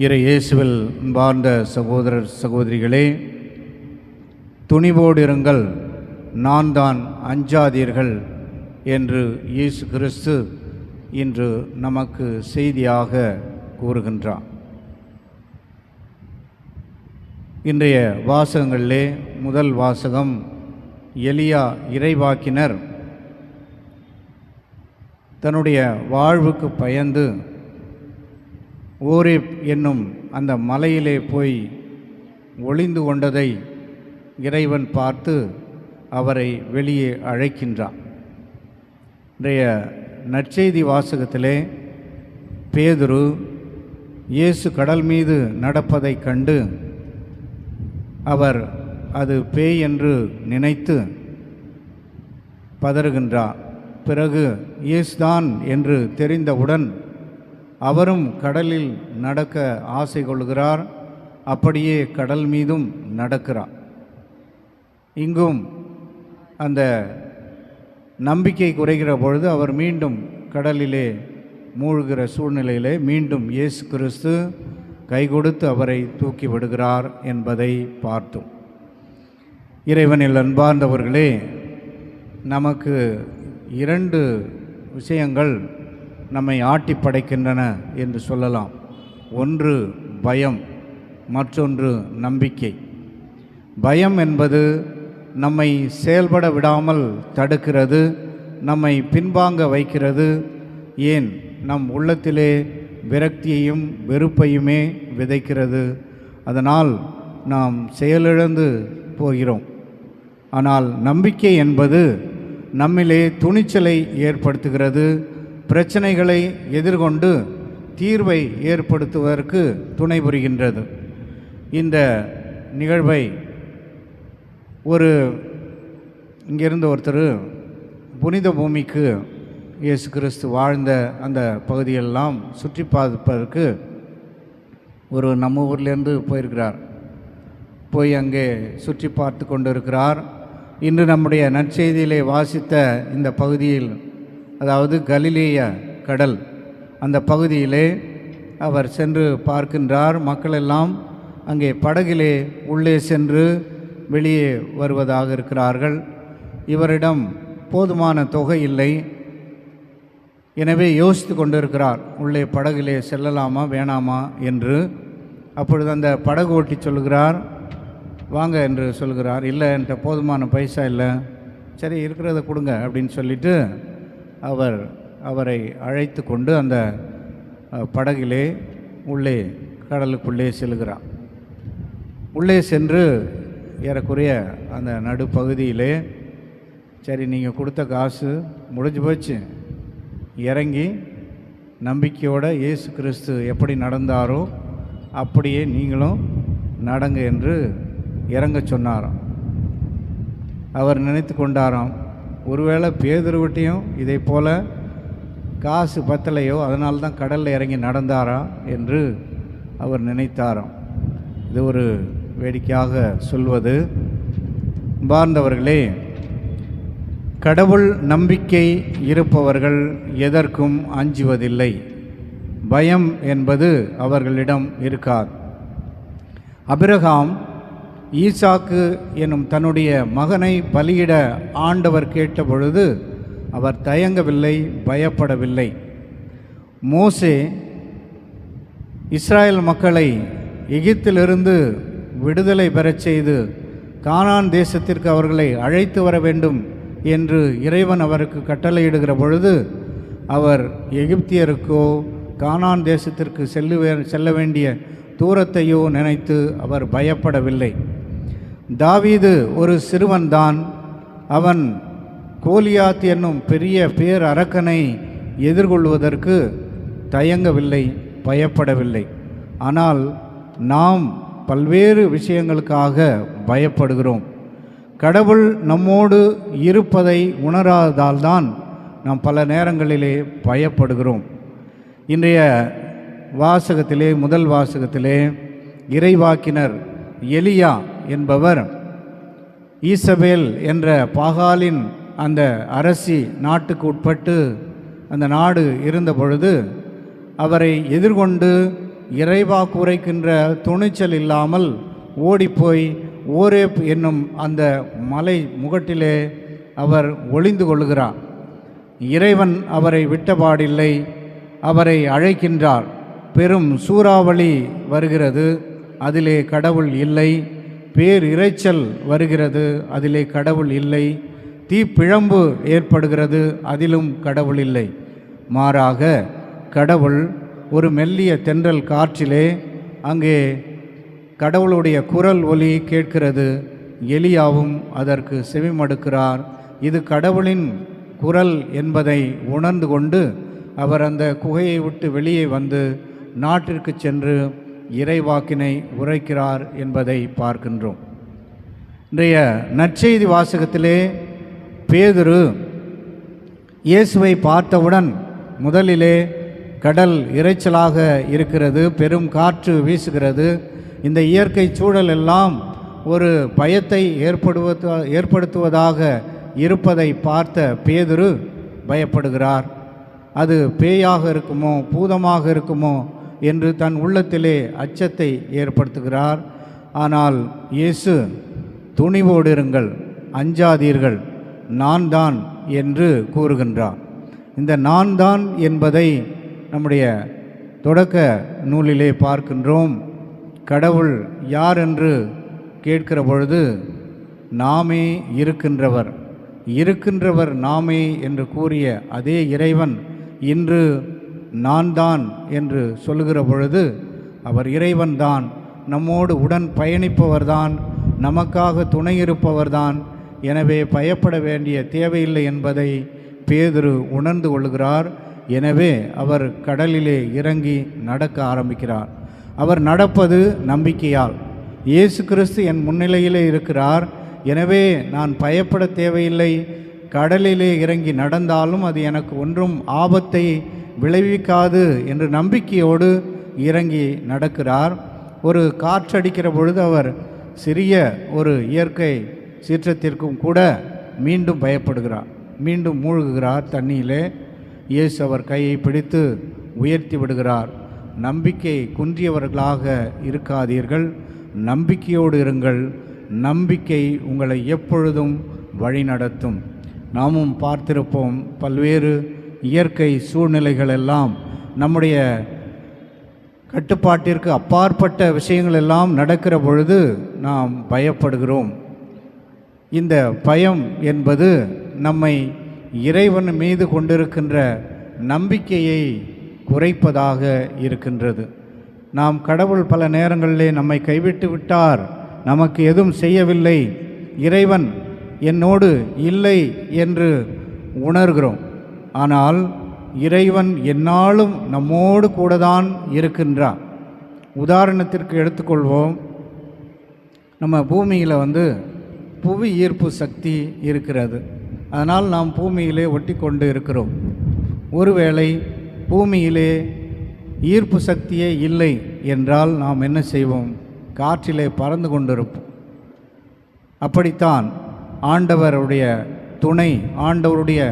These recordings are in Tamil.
இறை இயேசுவில் அன்பார்ந்த சகோதரர் சகோதரிகளே, துணிவோடு இருங்கள், நான் தான், அஞ்சாதீர்கள் என்று இயேசு கிறிஸ்து இன்று நமக்கு செய்தியாக கூறுகின்றார். இன்றைய வாசகங்களிலே முதல் வாசகம், எலியா இறைவாக்கினர் தன்னுடைய வாழ்வுக்கு பயந்து ஓரேப் என்னும் அந்த மலையிலே போய் ஒளிந்து கொண்டதை இறைவன் பார்த்து அவரை வெளியே அழைக்கின்றார். இன்றைய நற்செய்தி வாசகத்திலே பேதுரு இயேசு கடல் மீது நடப்பதைக் கண்டு அவர் அது பேய் என்று நினைத்து பதறுகின்றார். பிறகு இயேசுதான் என்று தெரிந்தவுடன் அவரும் கடலில் நடக்க ஆசை கொள்கிறார். அப்படியே கடல் மீதும் நடக்கிறார். இங்கும் அந்த நம்பிக்கை குறைகிற பொழுது அவர் மீண்டும் கடலிலே மூழ்கிற சூழ்நிலையிலே மீண்டும் இயேசு கிறிஸ்து கை கொடுத்து அவரை தூக்கி விடுகிறார் என்பதை பார்த்தோம். இறைவனில் அன்பார்ந்தவர்களே, நமக்கு இரண்டு விஷயங்கள் நம்மை ஆட்டி படைக்கின்றன என்று சொல்லலாம். ஒன்று பயம், மற்றொன்று நம்பிக்கை. பயம் என்பது நம்மை செயல்பட விடாமல் தடுக்கிறது, நம்மை பின்வாங்க வைக்கிறது, ஏன் நம் உள்ளத்திலே விரக்தியையும் வெறுப்பையுமே விதைக்கிறது. அதனால் நாம் செயலிழந்து போகிறோம். ஆனால் நம்பிக்கை என்பது நம்மிலே துணிச்சலை ஏற்படுத்துகிறது, பிரச்சனைகளை எதிர்கொண்டு தீர்வை ஏற்படுத்துவதற்கு துணை புரிகின்றது. இந்த நிகழ்வை இங்கிருந்து ஒருத்தர் புனித பூமிக்கு இயேசு கிறிஸ்து வாழ்ந்த அந்த பகுதியெல்லாம் சுற்றி பார்ப்பதற்கு நம்ம ஊர்லேருந்து போயிருக்கிறார். போய் அங்கே சுற்றி பார்த்து கொண்டு இருக்கிறார். இன்று நம்முடைய நற்செய்தியிலே வாசித்த இந்த பகுதியில், அதாவது கலிலேய கடல், அந்த பகுதியிலே அவர் சென்று பார்க்கின்றார். மக்களெல்லாம் அங்கே படகிலே உள்ளே சென்று வெளியே வருவதாக இருக்கிறார்கள். இவரிடம் போதுமான தொகை இல்லை. எனவே யோசித்து கொண்டிருக்கிறார், உள்ளே படகிலே செல்லலாமா வேணாமா என்று. அப்பொழுது அந்த படகு ஓட்டி சொல்கிறார், வாங்க என்று சொல்கிறார். இல்லை, என்கிட்ட போதுமான பைசா இல்லை. சரி, இருக்கிறத கொடுங்க அப்படின்னு சொல்லிட்டு அவரை அழைத்து கொண்டு அந்த படகிலே உள்ளே கடலுக்குள்ளே செல்கிறார். உள்ளே சென்று ஏறக்குறைய அந்த நடுப்பகுதியிலே, சரி நீங்கள் கொடுத்த காசு முடிஞ்சு போச்சு, இறங்கி நம்பிக்கையோடு இயேசு கிறிஸ்து எப்படி நடந்தாரோ அப்படியே நீங்களும் நடங்க என்று இறங்க சொன்னாராம். அவர் நினைத்து கொண்டாராம், ஒருவேளை பேதுருவிட்டையும் இதை போல் காசு பத்தலையோ, அதனால்தான் கடலில் இறங்கி நடந்தாரா என்று அவர் நினைத்தாராம். இது ஒரு வேடிக்கையாக சொல்வது. பார்ந்தவர்களே, கடவுள் நம்பிக்கை இருப்பவர்கள் எதற்கும் அஞ்சுவதில்லை. பயம் என்பது அவர்களிடம் இருக்காது. ஆபிரகாம் ஈசாக்கு எனும் தன்னுடைய மகனை பலியிட ஆண்டவர் கேட்ட பொழுது அவர் தயங்கவில்லை, பயப்படவில்லை. மோசே இஸ்ராயல் மக்களை எகிப்திலிருந்து விடுதலை பெறச் செய்து கானான் தேசத்திற்கு அவர்களை அழைத்து வர வேண்டும் என்று இறைவன் அவருக்கு கட்டளையிடுகிற பொழுது அவர் எகிப்தியருக்கோ கானான் தேசத்திற்கு செல்ல வேண்டிய தூரத்தையோ நினைத்து அவர் பயப்படவில்லை. தாவீது ஒரு சிறுவன்தான். அவன் கோலியாத் என்னும் பெரிய பேர் அரக்கனை எதிர்கொள்வதற்கு தயங்கவில்லை, பயப்படவில்லை. ஆனால் நாம் பல்வேறு விஷயங்களுக்காக பயப்படுகிறோம். கடவுள் நம்மோடு இருப்பதை உணராததால்தான் நாம் பல நேரங்களிலே பயப்படுகிறோம். இன்றைய வாசகத்திலே, முதல் வாசகத்திலே இறைவாக்கினர் எலியா என்பவர் ஈசபேல் என்ற பாகாலின் அந்த அரசி நாட்டுக்கு உட்பட்டு அந்த நாடு இருந்த பொழுது அவரை எதிர்கொண்டு இறைவாக்கு உரைக்கின்ற துணிச்சல் இல்லாமல் ஓடிப்போய் ஓரேப் என்னும் அந்த மலை முகட்டிலே அவர் ஒளிந்து கொள்கிறார். இறைவன் அவரை விட்டபாடில்லை, அவரை அழைக்கின்றார். பெரும் சூறாவளி வருகிறது, அதிலே கடவுள் இல்லை. பேரிரைச்சல் வருகிறது, அதிலே கடவுள் இல்லை. தீப்பிழம்பு ஏற்படுகிறது, அதிலும் கடவுள் இல்லை. மாறாக கடவுள் ஒரு மெல்லிய தென்றல் காற்றிலே அங்கே கடவுளுடைய குரல் ஒலி கேட்கிறது. எலியாவும் அதற்கு செவிமடுக்கிறார். இது கடவுளின் குரல் என்பதை உணர்ந்து கொண்டு அவர் அந்த குகையை விட்டு வெளியே வந்து நாட்டிற்கு சென்று இறைவாக்கினை உரைக்கிறார் என்பதை பார்க்கின்றோம். இன்றைய நற்செய்தி வாசகத்திலே பேதுரு இயேசுவை பார்த்தவுடன் முதலிலே கடல் இரைச்சலாக இருக்கிறது, பெரும் காற்று வீசுகிறது, இந்த இயற்கை சூழல் எல்லாம் ஒரு பயத்தை ஏற்படுத்துவதாக இருப்பதை பார்த்த பேதுரு பயப்படுகிறார். அது பேயாக இருக்குமோ பூதமாக இருக்குமோ என்று தன் உள்ளத்திலே அச்சத்தை ஏற்படுத்துகிறார். ஆனால் இயேசு துணிவோடு இருங்கள், அஞ்சாதீர்கள், நான் தான் என்று கூறுகின்றார். இந்த நான் தான் என்பதை நம்முடைய தொடக்க நூலிலே பார்க்கின்றோம். கடவுள் யார் என்று கேட்கிற பொழுது நாமே இருக்கின்றவர் நாமே என்று கூறிய அதே இறைவன் இன்று நான் தான் என்று சொல்லுகிற பொழுது அவர் இறைவன்தான், நம்மோடு உடன் பயணிப்பவர்தான், நமக்காக துணையிருப்பவர்தான். எனவே பயப்பட வேண்டிய தேவையில்லை என்பதை பேதுரு உணர்ந்து கொள்கிறார். எனவே அவர் கடலிலே இறங்கி நடக்க ஆரம்பிக்கிறார். அவர் நடப்பது நம்பிக்கையால். இயேசு கிறிஸ்து என் முன்னிலையிலே இருக்கிறார், எனவே நான் பயப்பட தேவையில்லை. கடலிலே இறங்கி நடந்தாலும் அது எனக்கு ஒன்றும் ஆபத்தை விளைவிக்காது என்று நம்பிக்கையோடு இறங்கி நடக்கிறார். ஒரு காற்றடிக்கிற பொழுது அவர் சிறிய ஒரு இயற்கை சீற்றத்திற்கும் கூட மீண்டும் பயப்படுகிறார், மீண்டும் மூழ்குகிறார் தண்ணியிலே. இயேசு அவர் கையை பிடித்து உயர்த்தி விடுகிறார். நம்பிக்கை குன்றியவர்களாக இருக்காதீர்கள், நம்பிக்கையோடு இருங்கள், நம்பிக்கை உங்களை எப்பொழுதும் வழிநடத்தும். நாமும் பார்த்திருப்போம், பல்வேறு இயற்கை சூழ்நிலைகள் எல்லாம் நம்முடைய கட்டுப்பாட்டிற்கு அப்பாற்பட்ட விஷயங்கள் எல்லாம் நடக்கிற பொழுது நாம் பயப்படுகிறோம். இந்த பயம் என்பது நம்மை இறைவன் மீது கொண்டிருக்கின்ற நம்பிக்கையை குறைப்பதாக இருக்கின்றது. நாம் கடவுள் பல நேரங்களிலே நம்மை கைவிட்டு விட்டார், நமக்கு எதுவும் செய்யவில்லை, இறைவன் என்னோடு இல்லை என்று உணர்கிறோம். ஆனால் இறைவன் எந்நாளும் நம்மோடு கூட தான் இருக்கின்றார். உதாரணத்திற்கு எடுத்துக்கொள்வோம், நம்ம பூமியில் புவி ஈர்ப்பு சக்தி இருக்கிறது. அதனால் நாம் பூமியிலே ஒட்டி கொண்டு இருக்கிறோம். ஒருவேளை பூமியிலே ஈர்ப்பு சக்தியே இல்லை என்றால் நாம் என்ன செய்வோம்? காற்றிலே பறந்து கொண்டிருப்போம். அப்படித்தான் ஆண்டவருடைய துணை, ஆண்டவருடைய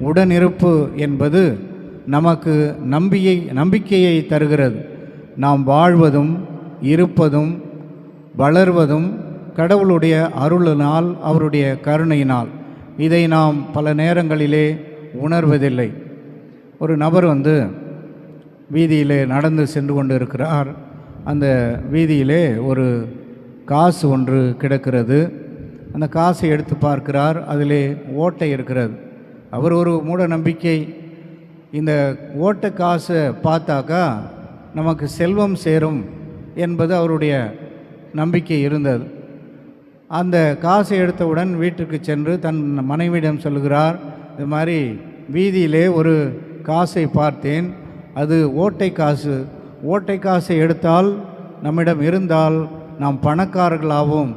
உடனிருப்பு என்பது நமக்கு நம்பிக்கையை தருகிறது. நாம் வாழ்வதும் இருப்பதும் வளர்வதும் கடவுளுடைய அருளினால், அவருடைய கருணையினால். இதை நாம் பல நேரங்களிலே உணர்வதில்லை. ஒரு நபர் வீதியிலே நடந்து சென்று கொண்டு இருக்கிறார். அந்த வீதியிலே ஒரு காசு ஒன்று கிடக்கிறது. அந்த காசை எடுத்து பார்க்கிறார், அதிலே ஓட்டை இருக்கிறது. அவர் ஒரு மூட நம்பிக்கை, இந்த ஓட்டை காசை பார்த்தாக்கா நமக்கு செல்வம் சேரும் என்பது அவருடைய நம்பிக்கை இருந்தது. அந்த காசை எடுத்தவுடன் வீட்டுக்கு சென்று தன் மனைவியிடம் சொல்கிறார், இது மாதிரி வீதியிலே ஒரு காசை பார்த்தேன், அது ஓட்டை காசு. ஓட்டை காசை எடுத்தால் நம்மிடம் இருந்தால் நாம் பணக்காரர்களாவோம்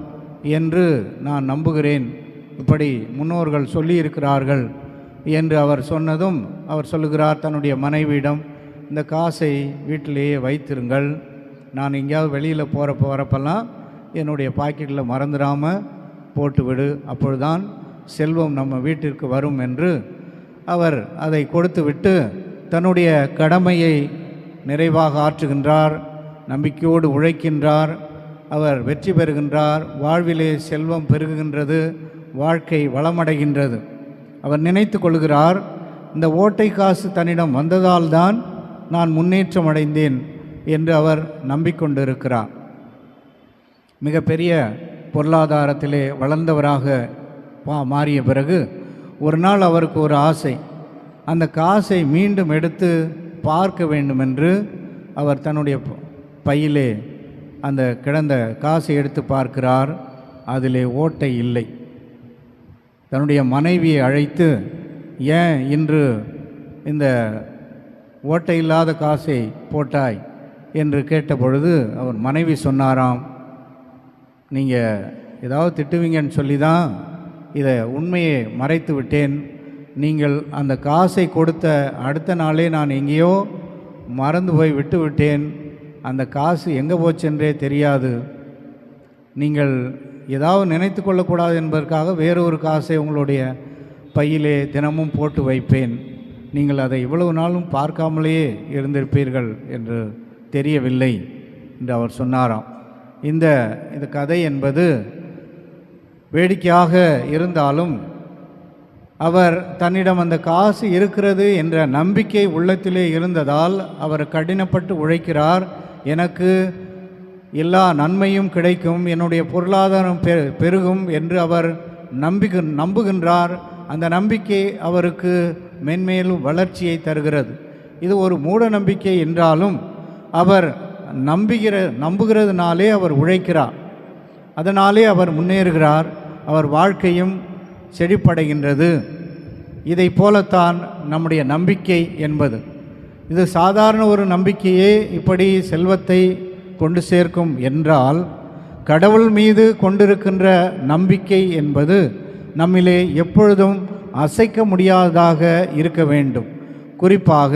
என்று நான் நம்புகிறேன், இப்படி முன்னோர்கள் சொல்லியிருக்கிறார்கள் என்று அவர் சொன்னதும் அவர் சொல்லுகிறார் தன்னுடைய மனைவியிடம், இந்த காசை வீட்டிலேயே வைத்திருங்கள், நான் எங்கேயாவது வெளியில் வரப்பெல்லாம் என்னுடைய பாக்கெட்டில் மறந்துடாமல் போட்டுவிடு, அப்பொழுதுதான் செல்வம் நம்ம வீட்டிற்கு வரும் என்று அவர் அதை கொடுத்து விட்டு தன்னுடைய கடமையை நிறைவாக ஆற்றுகின்றார். நம்பிக்கையோடு உழைக்கின்றார், அவர் வெற்றி பெறுகின்றார், வாழ்விலே செல்வம் பெருகுகின்றது, வாழ்க்கை வளமடைகின்றது. அவர் நினைத்து கொள்கிறார், இந்த ஓட்டை காசு தன்னிடம் வந்ததால் தான் நான் முன்னேற்றம் அடைந்தேன் என்று அவர் நம்பிக்கொண்டிருக்கிறார். மிகப்பெரிய பொருளாதாரத்திலே வளர்ந்தவராக மாறிய பிறகு ஒரு நாள் அவருக்கு ஒரு ஆசை. அந்த காசை மீண்டும் எடுத்து பார்க்க வேண்டுமென்று அவர் தன்னுடைய பையிலே அந்த கிடந்த காசை எடுத்து பார்க்கிறார். அதிலே ஓட்டை இல்லை. தன்னுடைய மனைவியை அழைத்து, ஏன் இன்று இந்த ஓட்டை இல்லாத காசை போட்டாய் என்று கேட்டபொழுது அவர் மனைவி சொன்னாராம், நீங்கள் ஏதாவது திட்டுவீங்கன்னு சொல்லி தான் இதை உண்மையை மறைத்து விட்டேன். நீங்கள் அந்த காசை கொடுத்த அடுத்த நாளே நான் எங்கேயோ மறந்து போய் விட்டு விட்டேன். அந்த காசு எங்கே போச்சென்றே தெரியாது. நீங்கள் ஏதாவது நினைத்து கொள்ளக்கூடாது என்பதற்காக வேறொரு காசை உங்களுடைய பையிலே தினமும் போட்டு வைப்பேன். நீங்கள் அதை இவ்வளவு நாளும் பார்க்காமலேயே இருந்திருப்பீர்கள் என்று தெரியவில்லை என்று அவர் சொன்னாராம். இந்த கதை என்பது வேடிக்கையாக இருந்தாலும் அவர் தன்னிடம் அந்த காசு இருக்கிறது என்ற நம்பிக்கை உள்ளத்திலே இருந்ததால் அவர் கடினப்பட்டு உழைக்கிறார். எனக்கு எல்லா நன்மையும் கிடைக்கும், என்னுடைய பொருளாதாரம் பெருகும் என்று அவர் நம்புகின்றார். அந்த நம்பிக்கை அவருக்கு மென்மேலும் வளர்ச்சியை தருகிறது. இது ஒரு மூட நம்பிக்கை என்றாலும் அவர் நம்புகிறதுனாலே அவர் உழைக்கிறார், அதனாலே அவர் முன்னேறுகிறார், அவர் வாழ்க்கையும் செழிப்படைகின்றது. இதை போலத்தான் நம்முடைய நம்பிக்கை என்பது. இது சாதாரண ஒரு நம்பிக்கையே இப்படி செல்வத்தை கொண்டு சேர்க்கும் என்றால், கடவுள் மீது கொண்டிருக்கின்ற நம்பிக்கை என்பது நம்மிலே எப்பொழுதும் அசைக்க முடியாததாக இருக்க வேண்டும். குறிப்பாக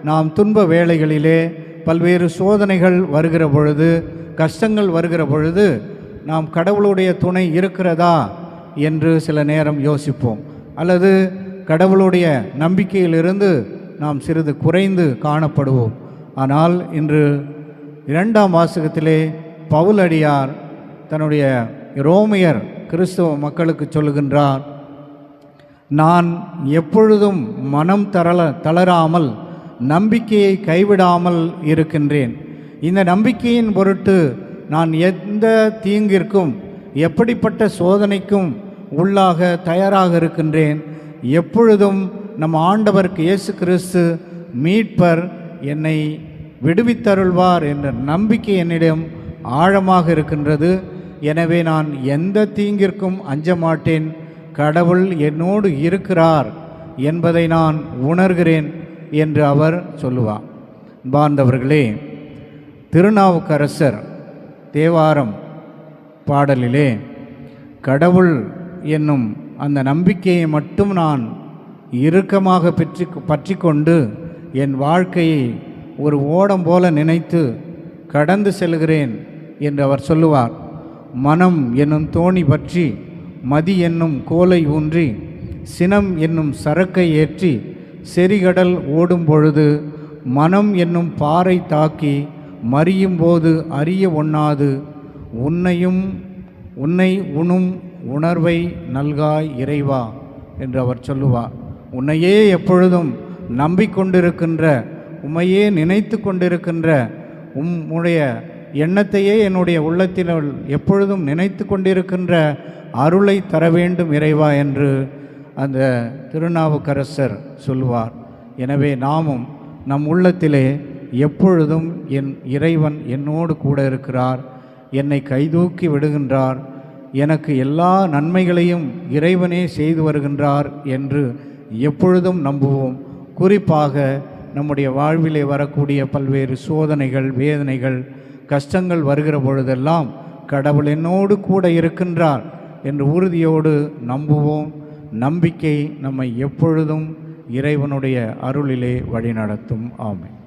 நாம் துன்ப வேளைகளிலே பல்வேறு சோதனைகள் வருகிற பொழுது, கஷ்டங்கள் வருகிற பொழுது நாம் கடவுளுடைய துணை இருக்கிறதா என்று சில நேரம் யோசிப்போம். அல்லது கடவுளுடைய நம்பிக்கையிலிருந்து நாம் சிறிது குறைந்து காணப்படுவோம். ஆனால் இன்று 2ஆம் வாசகத்திலே பவுலடியார் தன்னுடைய ரோமையர் கிறிஸ்தவ மக்களுக்கு சொல்லுகின்றார், நான் எப்பொழுதும் மனம் தளராமல் நம்பிக்கையை கைவிடாமல் இருக்கின்றேன். இந்த நம்பிக்கையின் பொருட்டு நான் எந்த தீங்கிற்கும் எப்படிப்பட்ட சோதனைக்கும் உள்ளாக தயாராக இருக்கின்றேன். எப்பொழுதும் நம் ஆண்டவருக்கு இயேசு கிறிஸ்து மீட்பர் என்னை விடுவித்தருள்வார் என்ற நம்பிக்கை என்னிடம் ஆழமாக இருக்கின்றது. எனவே நான் எந்த தீங்கிற்கும் அஞ்ச மாட்டேன். கடவுள் என்னோடு இருக்கிறார் என்பதை நான் உணர்கிறேன் என்று அவர் சொல்லுவார். பாந்தவர்களே, திருநாவுக்கரசர் தேவாரம் பாடலிலே கடவுள் என்னும் அந்த நம்பிக்கையை மட்டும் நான் இறுக்கமாக பற்றி கொண்டு என் வாழ்க்கையை ஒரு ஓடம் போல நினைத்து கடந்து செல்கிறேன் என்று அவர் சொல்லுவார். மனம் என்னும் தோணி பற்றி, மதி என்னும் கோலை ஊன்றி, சினம் என்னும் சரக்கை ஏற்றி செறிகடல் ஓடும் பொழுது மனம் என்னும் பாறை தாக்கி மறியும் போது அறிய ஒண்ணாது உன்னை உணும் உணர்வை நல்காய் இறைவா என்று அவர் சொல்லுவார். உன்னையே எப்பொழுதும் நம்பிக்கொண்டிருக்கின்ற, உம்மையே நினைத்து கொண்டிருக்கின்ற, உம்முடைய எண்ணத்தையே என்னுடைய உள்ளத்தில் எப்பொழுதும் நினைத்து கொண்டிருக்கின்ற அருளை தர வேண்டும் இறைவா என்று அந்த திருநாவுக்கரசர் சொல்லுவார். எனவே நாமும் நம் உள்ளத்திலே எப்பொழுதும் என் இறைவன் என்னோடு கூட இருக்கிறார், என்னை கைதூக்கி விடுகின்றார், எனக்கு எல்லா நன்மைகளையும் இறைவனே செய்து வருகின்றார் என்று எப்பொழுதும் நம்புவோம். குறிப்பாக நம்முடைய வாழ்விலே வரக்கூடிய பல்வேறு சோதனைகள், வேதனைகள், கஷ்டங்கள் வருகிற பொழுதெல்லாம் கடவுள் என்னோடு கூட இருக்கின்றார் என்று உறுதியோடு நம்புவோம். நம்பிக்கை நம்மை எப்பொழுதும் இறைவனுடைய அருளிலே வழிநடத்தும். ஆமென்.